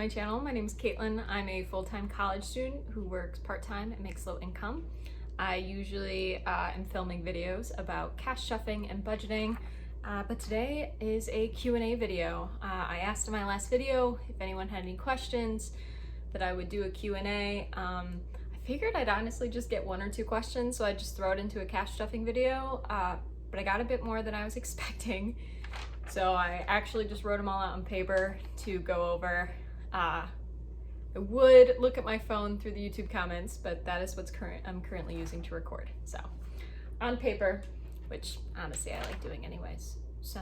my channel. My name is Caitlin. I'm a full-time college student who works part-time and makes low income. I usually am filming videos about cash stuffing and budgeting, but today is a Q&A video. I asked in my last video if anyone had any questions that I would do a Q&A. I figured I'd honestly just get one or two questions, so I'd just throw it into a cash stuffing video, but I got a bit more than I was expecting. So I actually just wrote them all out on paper to go over. I would look at my phone through the YouTube comments, but that is what's I'm currently using to record. So on paper, which honestly I like doing anyways. So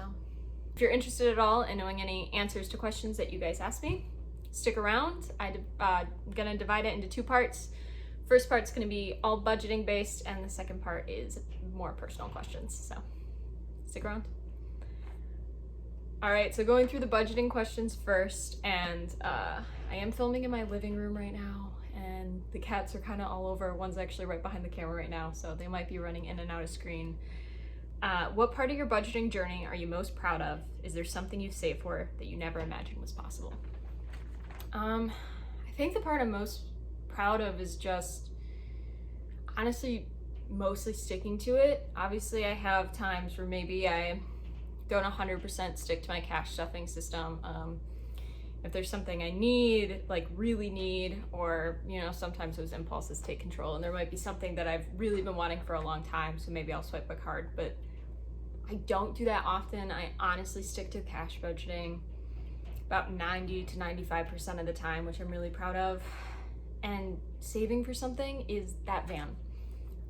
if you're interested at all in knowing any answers to questions that you guys asked me, stick around. I'm gonna divide it into two parts. First part's gonna be all budgeting based, and the second part is more personal questions. So stick around. All right, so going through the budgeting questions first, and I am filming in my living room right now, and the cats are kind of all over. One's actually right behind the camera right now, so they might be running in and out of screen. What part of your budgeting journey are you most proud of? Is there something you've saved for that you never imagined was possible? I think the part I'm most proud of is just, honestly, mostly sticking to it. Obviously, I have times where maybe I don't 100% stick to my cash stuffing system. If there's something I need, like really need, or sometimes those impulses take control, and there might be something that I've really been wanting for a long time, so maybe I'll swipe a card, but I don't do that often. I honestly stick to cash budgeting about 90 to 95% of the time, which I'm really proud of. And saving for something is that van.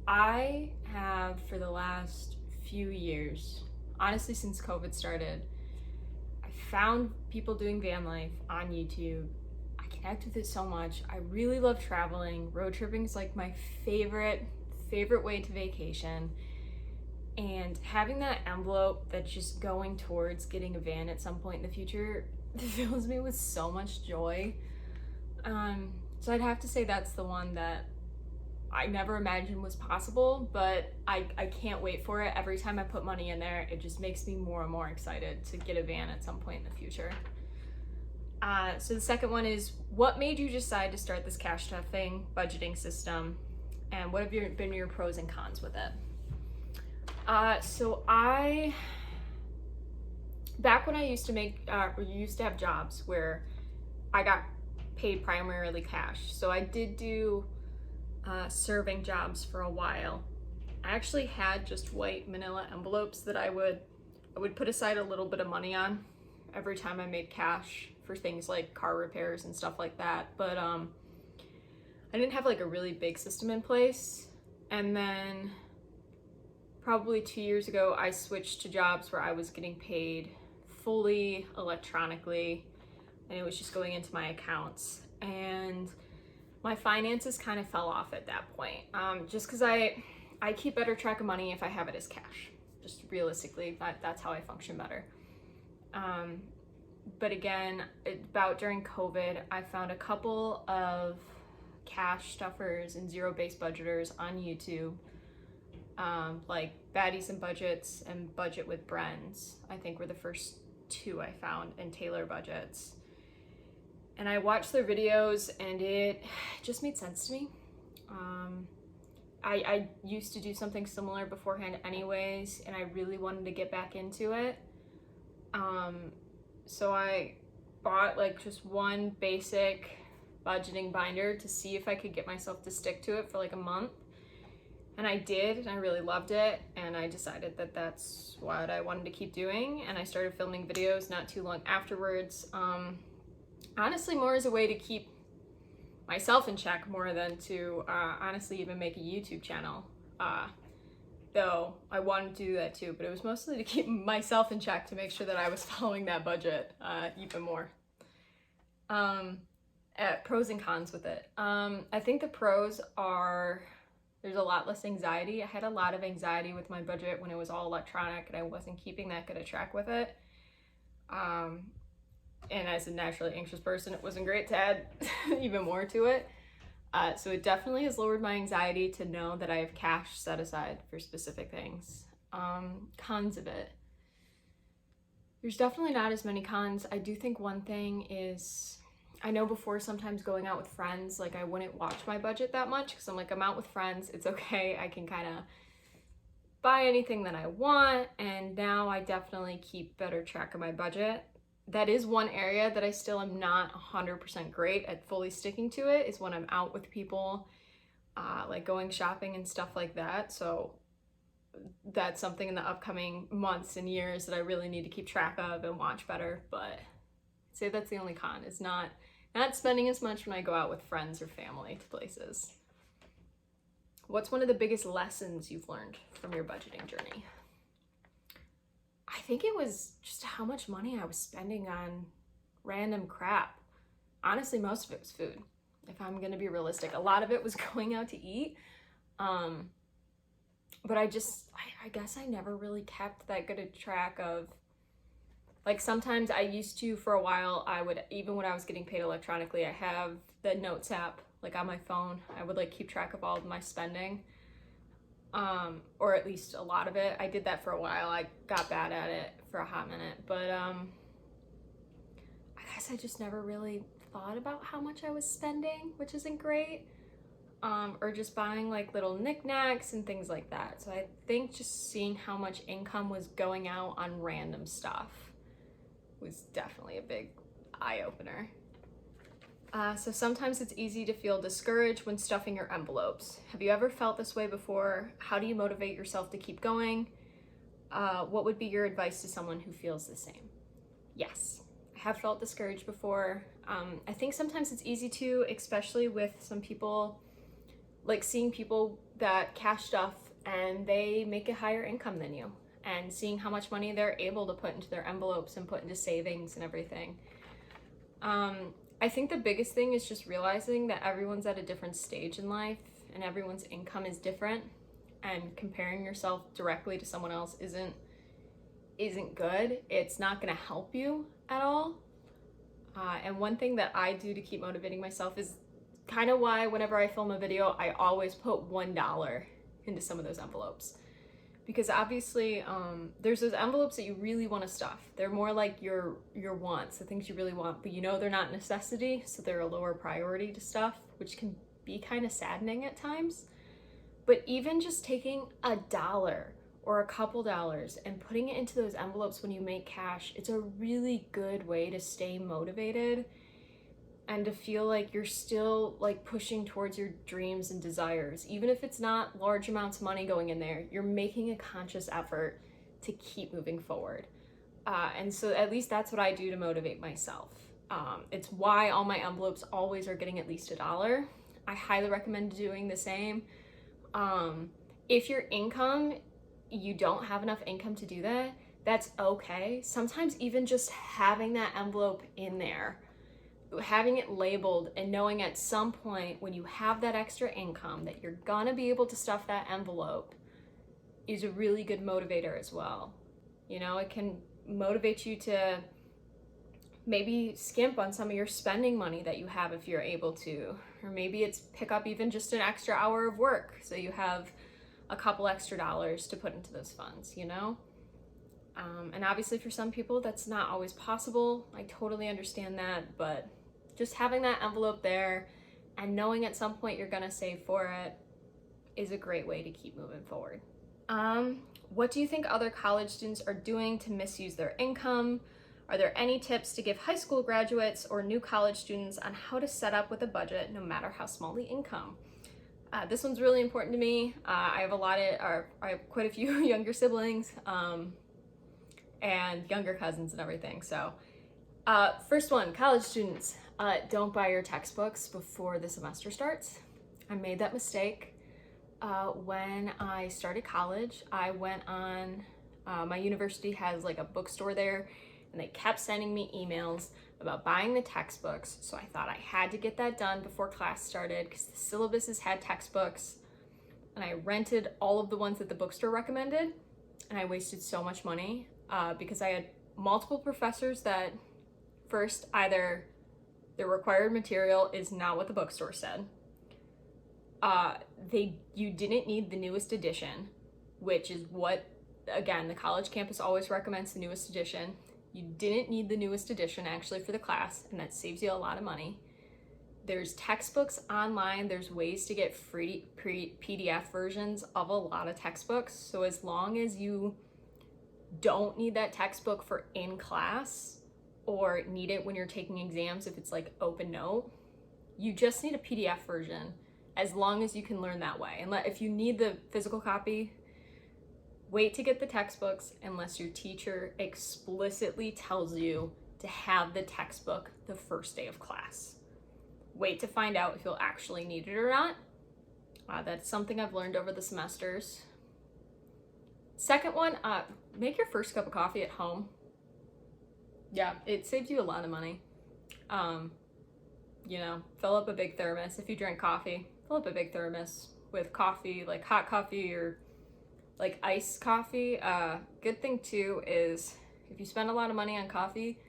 I have, for the last few years, honestly since COVID started, I found people doing van life on YouTube. I connect with it so much. I really love traveling. Road tripping is like my favorite way to vacation. And having that envelope that's just going towards getting a van at some point in the future fills me with so much joy. So I'd have to say that's the one that I never imagined was possible, but I can't wait for it. Every time I put money in there, it just makes me more and more excited to get a van at some point in the future. So the second one is, what made you decide to start this cash stuffing budgeting system, and what have been your pros and cons with it? So back when I used to have jobs where I got paid primarily cash. So I did do serving jobs for a while. I actually had just white manila envelopes that I would put aside a little bit of money on every time I made cash for things like car repairs and stuff like that. But I didn't have like a really big system in place. And then probably 2 years ago, I switched to jobs where I was getting paid fully electronically, and it was just going into my accounts. And my finances kind of fell off at that point, just because I keep better track of money if I have it as cash. Just realistically, that's how I function better. But again, about during COVID, I found a couple of cash stuffers and zero-based budgeters on YouTube, like Baddies and Budgets and Budget with Brens, I think were the first two I found, and Taylor Budgets. And I watched their videos, and it just made sense to me. I used to do something similar beforehand anyways, and I really wanted to get back into it. So I bought like just one basic budgeting binder to see if I could get myself to stick to it for like a month. And I did, and I really loved it, and I decided that that's what I wanted to keep doing, and I started filming videos not too long afterwards. Honestly, more as a way to keep myself in check more than to honestly even make a YouTube channel. Though I wanted to do that too, but it was mostly to keep myself in check, to make sure that I was following that budget even more. Pros and cons with it. I think the pros are, there's a lot less anxiety. I had a lot of anxiety with my budget when it was all electronic and I wasn't keeping that good a track with it. And as a naturally anxious person, it wasn't great to add even more to it. So it definitely has lowered my anxiety to know that I have cash set aside for specific things. Cons of it. There's definitely not as many cons. I do think one thing is I know before sometimes going out with friends, like I wouldn't watch my budget that much because I'm like, I'm out with friends, it's okay, I can kind of buy anything that I want. And now I definitely keep better track of my budget. That is one area that I still am not 100% great at fully sticking to it, is when I'm out with people, like going shopping and stuff like that. So that's something in the upcoming months and years that I really need to keep track of and watch better. But I'd say that's the only con, is not spending as much when I go out with friends or family to places. What's one of the biggest lessons you've learned from your budgeting journey? I think it was just how much money I was spending on random crap. Honestly, most of it was food, if I'm gonna be realistic. A lot of it was going out to eat. But I guess I never really kept that good a track of, like, sometimes I used to, for a while, I would, even when I was getting paid electronically, I have the Notes app, like on my phone. I would like keep track of all of my spending, or at least a lot of it. I did that for a while. I got bad at it for a hot minute, but I guess I just never really thought about how much I was spending, which isn't great. Or just buying like little knickknacks and things like that. So I think just seeing how much income was going out on random stuff was definitely a big eye-opener. So sometimes it's easy to feel discouraged when stuffing your envelopes. Have you ever felt this way before? How do you motivate yourself to keep going? What would be your advice to someone who feels the same? Yes, I have felt discouraged before. I think sometimes it's easy to, especially with some people, like seeing people that cash stuff and they make a higher income than you, and seeing how much money they're able to put into their envelopes and put into savings and everything. I think the biggest thing is just realizing that everyone's at a different stage in life and everyone's income is different, and comparing yourself directly to someone else isn't good. It's not going to help you at all. And one thing that I do to keep motivating myself is kind of why whenever I film a video, I always put $1 into some of those envelopes. Because obviously, there's those envelopes that you really want to stuff. They're more like your wants, the things you really want, but you know they're not necessity, so they're a lower priority to stuff, which can be kind of saddening at times. But even just taking $1 or a couple dollars and putting it into those envelopes when you make cash, it's a really good way to stay motivated and to feel like you're still like pushing towards your dreams and desires. Even if it's not large amounts of money going in there, you're making a conscious effort to keep moving forward. And so at least that's what I do to motivate myself. It's why all my envelopes always are getting at least $1. I highly recommend doing the same. If your income, you don't have enough income to do that, that's okay. Sometimes even just having that envelope in there, having it labeled, and knowing at some point when you have that extra income that you're gonna be able to stuff that envelope is a really good motivator as well. You know, it can motivate you to maybe skimp on some of your spending money that you have if you're able to, or maybe it's pick up even just an extra hour of work so you have a couple extra dollars to put into those funds, you know? And obviously for some people that's not always possible. I totally understand that, but just having that envelope there and knowing at some point you're gonna save for it is a great way to keep moving forward. What do you think other college students are doing to misuse their income? Are there any tips to give high school graduates or new college students on how to set up with a budget no matter how small the income? This one's really important to me. I have quite a few younger siblings and younger cousins and everything. So first one, college students, don't buy your textbooks before the semester starts. I made that mistake when I started college. I went on, my university has like a bookstore there, and they kept sending me emails about buying the textbooks. So I thought I had to get that done before class started because the syllabuses had textbooks, and I rented all of the ones that the bookstore recommended, and I wasted so much money because I had multiple professors that first, either the required material is not what the bookstore said, you didn't need the newest edition, which is what, again, the college campus always recommends, the newest edition. You didn't need the newest edition actually for the class, and that saves you a lot of money. There's textbooks online. There's ways to get free PDF versions of a lot of textbooks. So as long as you don't need that textbook for in class or need it when you're taking exams, if it's like open note, you just need a PDF version as long as you can learn that way. And if you need the physical copy, wait to get the textbooks unless your teacher explicitly tells you to have the textbook the first day of class. Wait to find out if you'll actually need it or not. That's something I've learned over the semesters. Second one, make your first cup of coffee at home. Yeah, it saves you a lot of money. You know, fill up a big thermos. If you drink coffee, fill up a big thermos with coffee, like hot coffee or like iced coffee. Good thing too is if you spend a lot of money on coffee,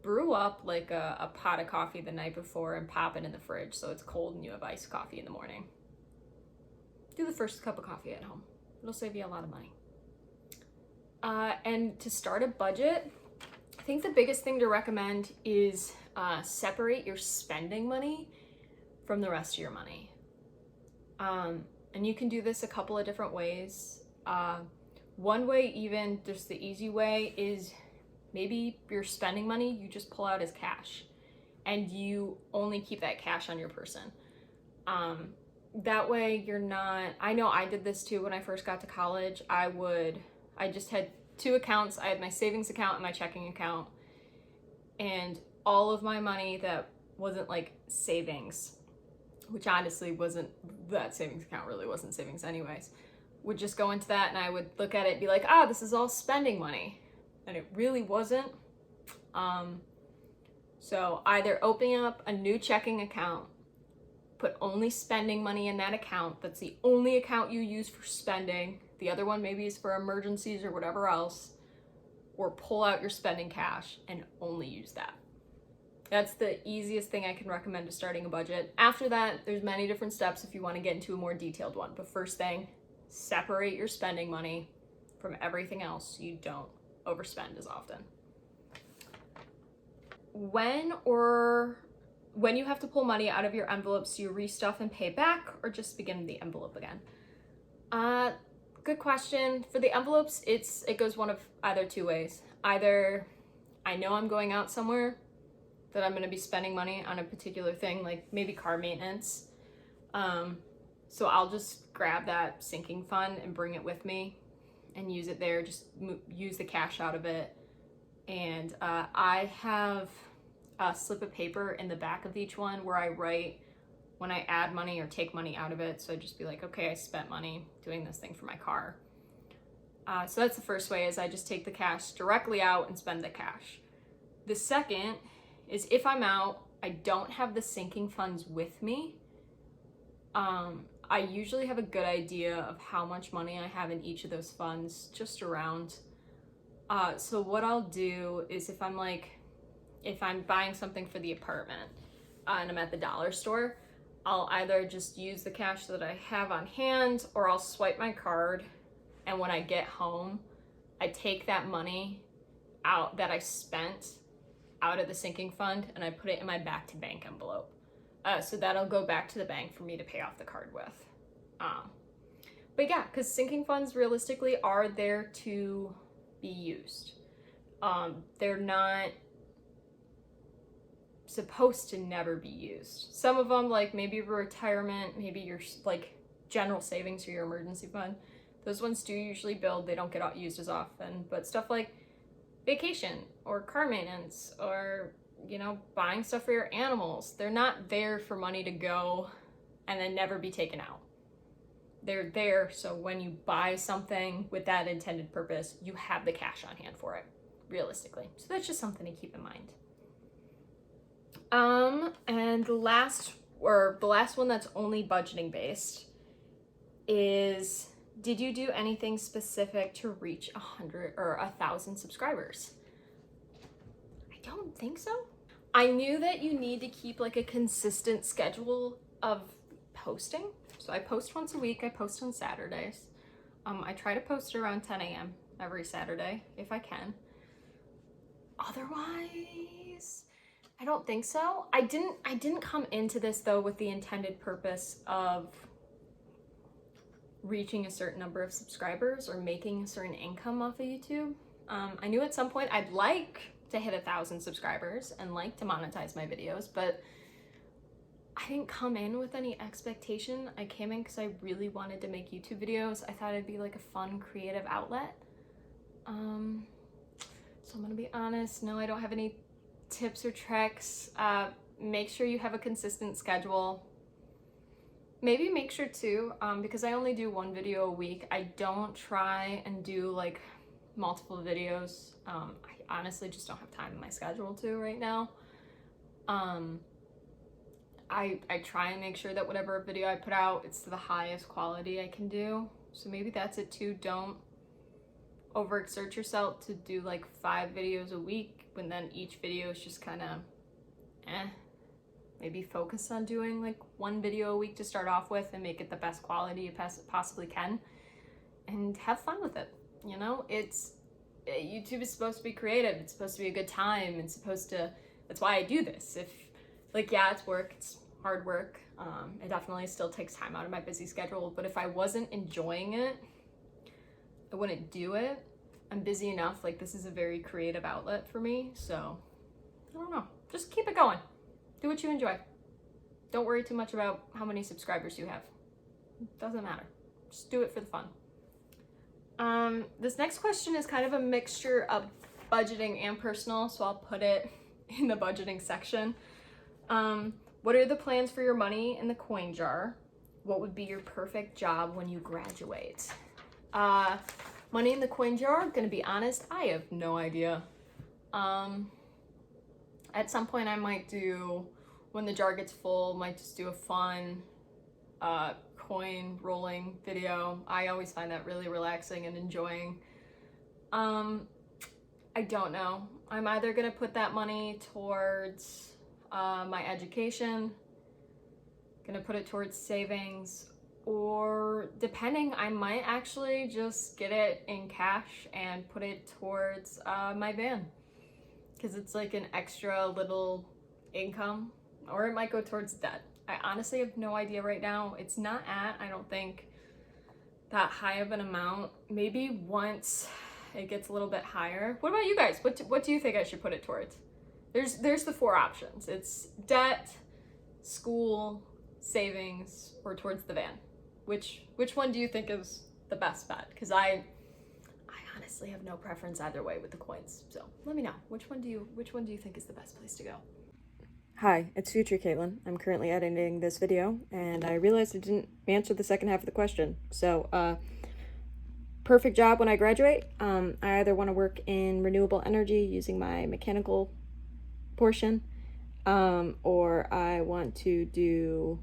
brew up like a pot of coffee the night before and pop it in the fridge so it's cold and you have iced coffee in the morning. Do the first cup of coffee at home. It'll save you a lot of money. And to start a budget, I think the biggest thing to recommend is separate your spending money from the rest of your money. And you can do this a couple of different ways. One way, even just the easy way, is maybe your spending money you just pull out as cash and you only keep that cash on your person. That way you're not, I know I did this too when I first got to college. I just had two accounts. I had my savings account and my checking account, and all of my money that wasn't like savings, which honestly wasn't, that savings account really wasn't savings anyways, would just go into that, and I would look at it and be like, this is all spending money. And it really wasn't. So either opening up a new checking account, put only spending money in that account, that's the only account you use for spending, the other one maybe is for emergencies or whatever else, or pull out your spending cash and only use that. That's the easiest thing I can recommend to starting a budget. After that, there's many different steps if you want to get into a more detailed one. But first thing, separate your spending money from everything else so you don't overspend as often. When you have to pull money out of your envelopes, do you restuff and pay back or just begin the envelope again? Good question. For the envelopes, it goes one of either two ways. Either I know I'm going out somewhere that I'm going to be spending money on a particular thing, like maybe car maintenance. So I'll just grab that sinking fund and bring it with me and use it there, just use the cash out of it. And I have a slip of paper in the back of each one where I write when I add money or take money out of it. So I'd just be like, okay, I spent money doing this thing for my car. So that's the first way, is I just take the cash directly out and spend the cash. The second is if I'm out, I don't have the sinking funds with me. I usually have a good idea of how much money I have in each of those funds just around. So what I'll do is if I'm buying something for the apartment and I'm at the dollar store, I'll either just use the cash that I have on hand, or I'll swipe my card, and when I get home, I take that money out that I spent out of the sinking fund and I put it in my back to bank envelope. So that'll go back to the bank for me to pay off the card with. But yeah, because sinking funds realistically are there to be used. They're not supposed to never be used. Some of them, like maybe retirement, maybe your like general savings or your emergency fund, those ones do usually build. They don't get used as often. But stuff like vacation or car maintenance or, you know, buying stuff for your animals, they're not there for money to go and then never be taken out. They're there so when you buy something with that intended purpose, you have the cash on hand for it, realistically. So that's just something to keep in mind. And the last one that's only budgeting based is, did you do anything specific to reach 100 or 1,000 subscribers? I don't think so. I knew that you need to keep like a consistent schedule of posting. So I post once a week. I post on Saturdays. I try to post around 10 a.m. every Saturday if I can. otherwise, I don't think so. I didn't come into this though with the intended purpose of reaching a certain number of subscribers or making a certain income off of YouTube. I knew at some point I'd like to hit 1,000 subscribers and like to monetize my videos, but I didn't come in with any expectation. I came in because I really wanted to make YouTube videos. I thought it'd be like a fun, creative outlet. So I'm gonna be honest, no, I don't have any tips or tricks. Make sure you have a consistent schedule. Maybe make sure too, because I only do one video a week, I don't try and do like multiple videos. I honestly just don't have time in my schedule to right now. I try and make sure that whatever video I put out, it's to the highest quality I can do. So maybe that's it too. Don't overexert yourself to do like 5 videos a week when then each video is just kind of Maybe focus on doing like 1 video a week to start off with and make it the best quality you possibly can, and have fun with it. You know, YouTube is supposed to be creative. It's supposed to be a good time. It's supposed to, that's why I do this. If like, yeah, it's work, it's hard work. It definitely still takes time out of my busy schedule, but if I wasn't enjoying it, I wouldn't do it. I'm busy enough, like this is a very creative outlet for me, so I don't know, just keep it going. Do what you enjoy. Don't worry too much about how many subscribers you have. It doesn't matter. Just do it for the fun. This next question is kind of a mixture of budgeting and personal, so I'll put it in the budgeting section. What are the plans for your money in the coin jar? What would be your perfect job when you graduate? Money in the coin jar, gonna be honest, I have no idea. At some point I might do, when the jar gets full, might just do a fun coin rolling video. I always find that really relaxing and enjoying. I don't know. I'm either gonna put that money towards my education, gonna put it towards savings, or depending, I might actually just get it in cash and put it towards my van, because it's like an extra little income, or it might go towards debt. I honestly have no idea right now. It's not at, I don't think, that high of an amount. Maybe once it gets a little bit higher. What about you guys? What do you think I should put it towards? There's the 4 options. It's debt, school, savings, or towards the van. Which one do you think is the best bet? Because I honestly have no preference either way with the coins. So let me know. Which one do you think is the best place to go? Hi, it's future Caitlin. I'm currently editing this video, and I realized I didn't answer the second half of the question. So, perfect job when I graduate. I either want to work in renewable energy using my mechanical portion, or I want to do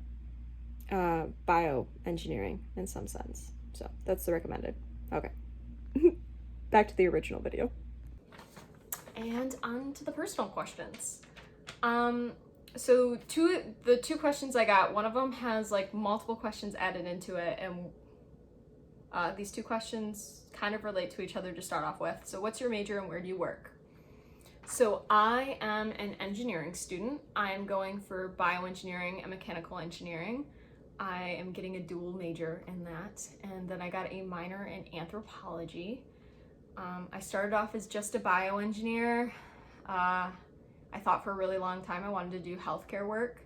bioengineering in some sense. So that's the recommended. Okay. Back to the original video. And on to the personal questions. So the two questions I got, one of them has like multiple questions added into it, and these 2 questions kind of relate to each other to start off with. So what's your major and where do you work? So I am an engineering student. I am going for bioengineering and mechanical engineering. I am getting a dual major in that, and then I got a minor in anthropology. I started off as just a bioengineer. I thought for a really long time I wanted to do healthcare work.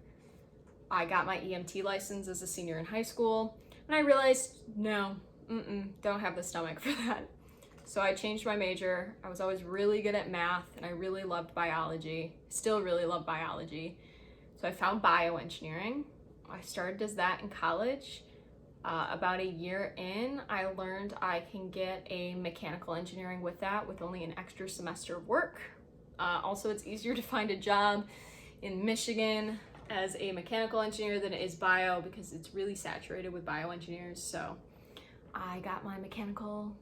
I got my EMT license as a senior in high school, and I realized, no, don't have the stomach for that. So I changed my major. I was always really good at math, and I really loved biology, still really love biology. So I found bioengineering. I started as that in college. About a year in, I learned I can get a mechanical engineering with that with only an extra semester of work. Also, it's easier to find a job in Michigan as a mechanical engineer than it is bio, because it's really saturated with bioengineers. So I got my mechanical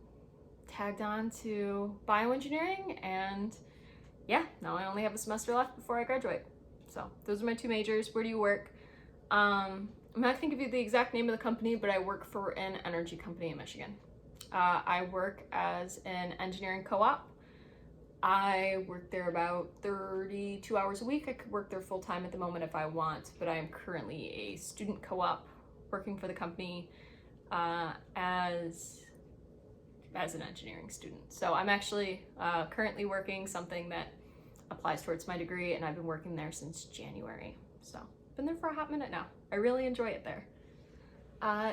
tagged on to bioengineering, and yeah, now I only have a semester left before I graduate. So those are my 2 majors. Where do you work? I'm not gonna give you the exact name of the company, but I work for an energy company in Michigan. I work as an engineering co-op. I work there about 32 hours a week. I could work there full time at the moment if I want, but I am currently a student co-op working for the company as an engineering student. So I'm actually currently working something that applies towards my degree, and I've been working there since January. So been there for a hot minute now. I really enjoy it there.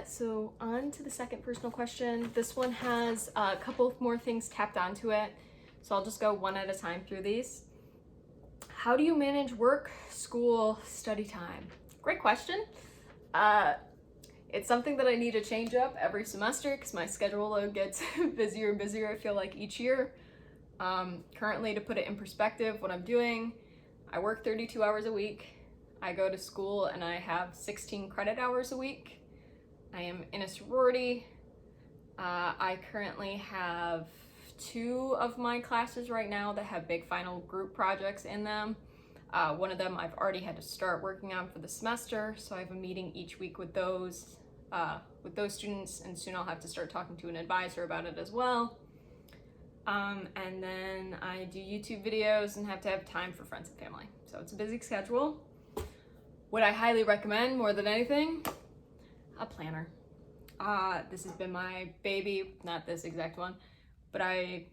So on to the second personal question. This one has a couple more things tapped onto it. So I'll just go one at a time through these. How do you manage work, school, study time? Great question. It's something that I need to change up every semester because my schedule gets busier and busier, I feel like, each year. Currently, to put it in perspective, what I'm doing, I work 32 hours a week. I go to school and I have 16 credit hours a week. I am in a sorority. I currently have 2 of my classes right now that have big final group projects in them. One of them I've already had to start working on for the semester, so I have a meeting each week with those students, and soon I'll have to start talking to an advisor about it as well. And then I do YouTube videos and have to have time for friends and family. So it's a busy schedule. What I highly recommend more than anything, a planner. This has been my baby, not this exact one, but I've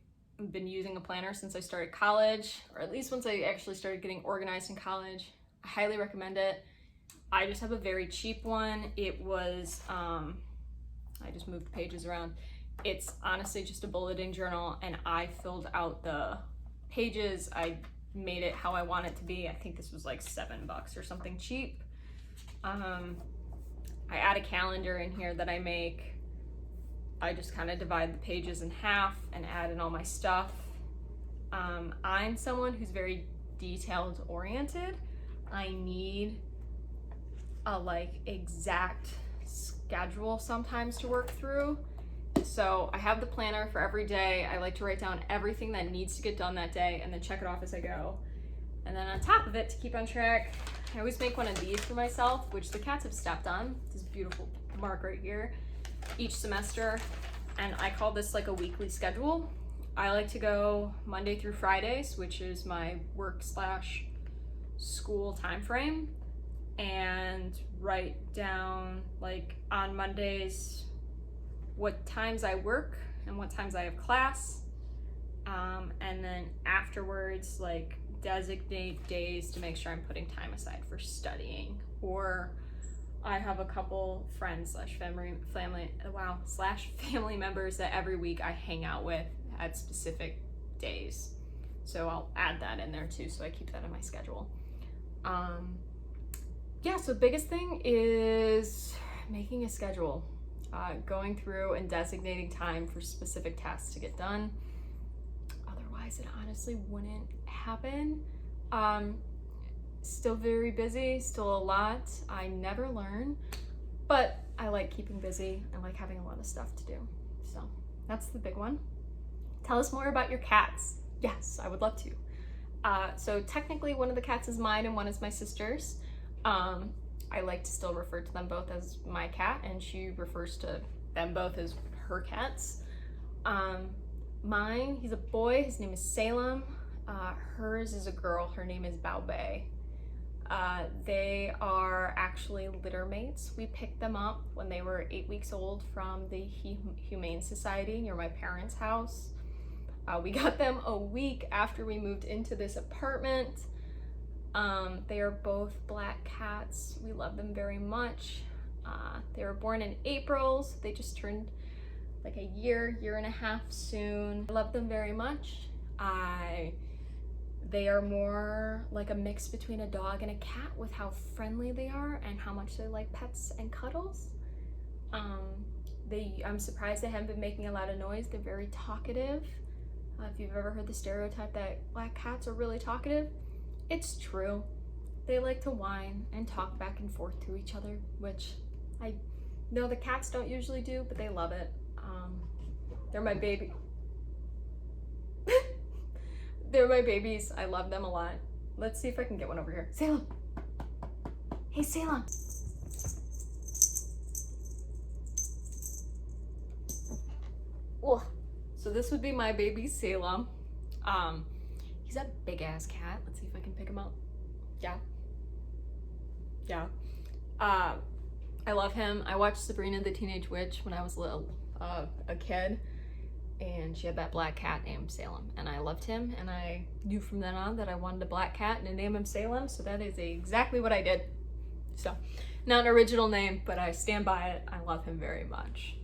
been using a planner since I started college, or at least once I actually started getting organized in college. I highly recommend it. I just have a very cheap one. It was, I just moved the pages around. It's honestly just a bulletin journal, and I filled out the pages. I made it how I want it to be. I think this was like $7 or something cheap. I add a calendar in here that I make. I just kind of divide the pages in half and add in all my stuff. I'm someone who's very detailed oriented. I need a exact schedule sometimes to work through. So I have the planner for every day. I like to write down everything that needs to get done that day and then check it off as I go. And then on top of it, to keep on track, I always make one of these for myself, which the cats have stepped on. This beautiful mark right here. Each semester, and I call this like a weekly schedule. I like to go Monday through Fridays, which is my work/school time frame, and write down like on Mondays what times I work and what times I have class, and then afterwards like designate days to make sure I'm putting time aside for studying. Or I have a couple friends /family members that every week I hang out with at specific days. So I'll add that in there too, so I keep that in my schedule. Yeah, so the biggest thing is making a schedule, going through and designating time for specific tasks to get done. Otherwise, it honestly wouldn't happen. Still very busy, still a lot. I never learn, but I like keeping busy. I like having a lot of stuff to do. So that's the big one. Tell us more about your cats. Yes, I would love to. So technically one of the cats is mine and one is my sister's. I like to still refer to them both as my cat, and she refers to them both as her cats. Mine, he's a boy, his name is Salem. Hers is a girl, her name is Baobei. They are actually litter mates. We picked them up when they were 8 weeks old from the Humane Society near my parents' house. We got them a week after we moved into this apartment. They are both black cats. We love them very much. They were born in April, so they just turned like a year and a half soon. I love them very much. They are more like a mix between a dog and a cat with how friendly they are and how much they like pets and cuddles. I'm surprised they haven't been making a lot of noise. They're very talkative. If you've ever heard the stereotype that black cats are really talkative, it's true. They like to whine and talk back and forth to each other, which I know the cats don't usually do, but they love it. They're my baby. They're my babies. I love them a lot. Let's see if I can get one over here. Salem. Hey, Salem. Oh. So this would be my baby Salem. He's a big ass cat. Let's see if I can pick him up. Yeah. Yeah. I love him. I watched Sabrina the Teenage Witch when I was a kid, and she had that black cat named Salem, and I loved him, and I knew from then on that I wanted a black cat and to name him Salem, so that is exactly what I did. So, not an original name, but I stand by it. I love him very much.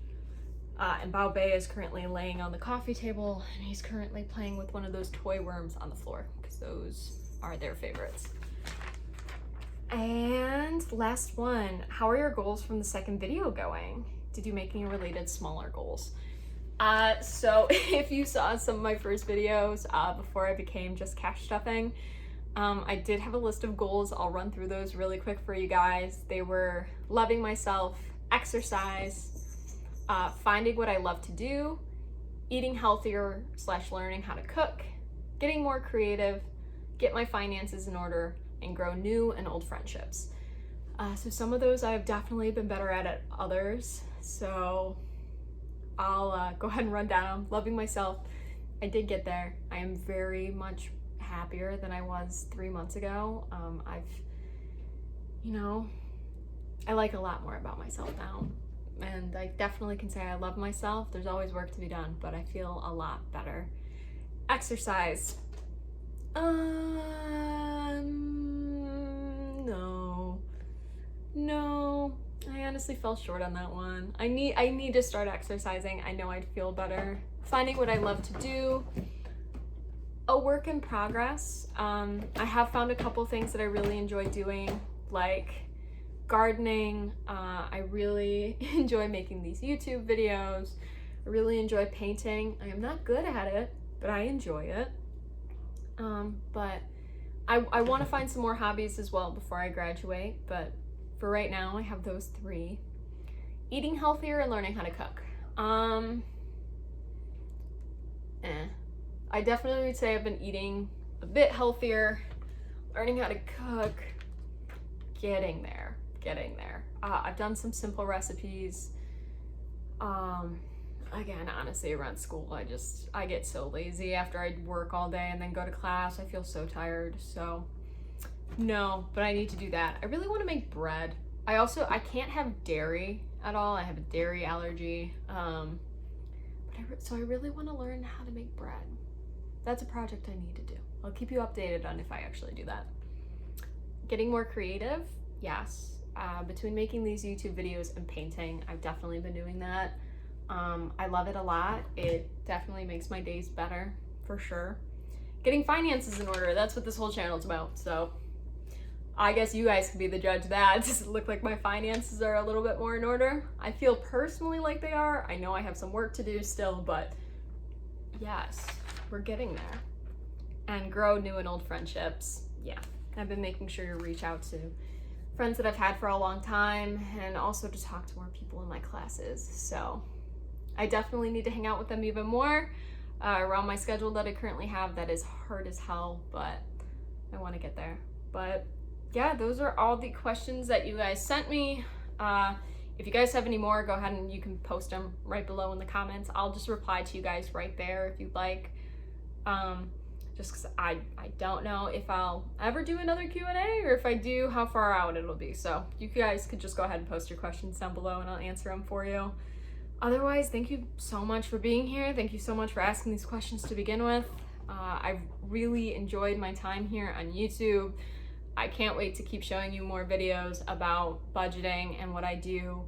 And Bao Bei is currently laying on the coffee table, and he's currently playing with one of those toy worms on the floor, because those are their favorites. And last one, how are your goals from the second video going? Did you make any related smaller goals? So if you saw some of my first videos before I became just cash stuffing, I did have a list of goals. I'll run through those really quick for you guys. They were loving myself, exercise, finding what I love to do, eating healthier / learning how to cook, getting more creative, get my finances in order, and grow new and old friendships. So some of those I've definitely been better at others. So I'll go ahead and run down them. Loving myself, I did get there. I am very much happier than I was 3 months ago. I like a lot more about myself now. And I definitely can say I love myself. There's always work to be done, but I feel a lot better. Exercise. No, I honestly fell short on that one. I need to start exercising. I know I'd feel better. Finding what I love to do. A work in progress. I have found a couple things that I really enjoy doing, like gardening. I really enjoy making these YouTube videos. I really enjoy painting. I am not good at it, but I enjoy it. But I want to find some more hobbies as well before I graduate, but for right now, I have those 3. Eating healthier and learning how to cook. I definitely would say I've been eating a bit healthier, learning how to cook, getting there. I've done some simple recipes. Again, honestly, around school, I get so lazy after I work all day and then go to class. I feel so tired, so no, but I need to do that. I really want to make bread. I can't have dairy at all. I have a dairy allergy. So I really want to learn how to make bread. That's a project I need to do. I'll keep you updated on if I actually do that. Getting more creative, yes. Between making these YouTube videos and painting, I've definitely been doing that. I love it a lot. It definitely makes my days better, for sure. Getting finances in order, that's what this whole channel is about. So I guess you guys can be the judge of that. Does it look like my finances are a little bit more in order? I feel personally like they are. I know I have some work to do still, but yes, we're getting there. And grow new and old friendships. Yeah, I've been making sure to reach out to friends that I've had for a long time, and also to talk to more people in my classes. So I definitely need to hang out with them even more around my schedule that I currently have. That is hard as hell, but I want to get there. But yeah, those are all the questions that you guys sent me. If you guys have any more, go ahead and you can post them right below in the comments. I'll just reply to you guys right there if you'd like. Just because I don't know if I'll ever do another Q&A, or if I do, how far out it'll be. So you guys could just go ahead and post your questions down below and I'll answer them for you. Otherwise, thank you so much for being here. Thank you so much for asking these questions to begin with. I've really enjoyed my time here on YouTube. I can't wait to keep showing you more videos about budgeting and what I do.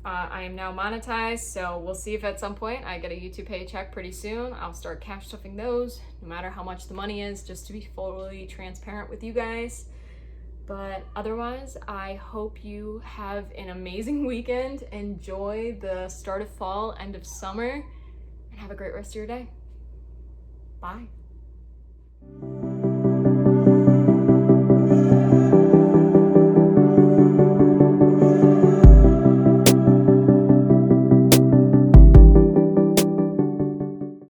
I am now monetized, so we'll see if at some point I get a YouTube paycheck pretty soon. I'll start cash stuffing those, no matter how much the money is, just to be fully transparent with you guys. But otherwise, I hope you have an amazing weekend. Enjoy the start of fall, end of summer, and have a great rest of your day. Bye.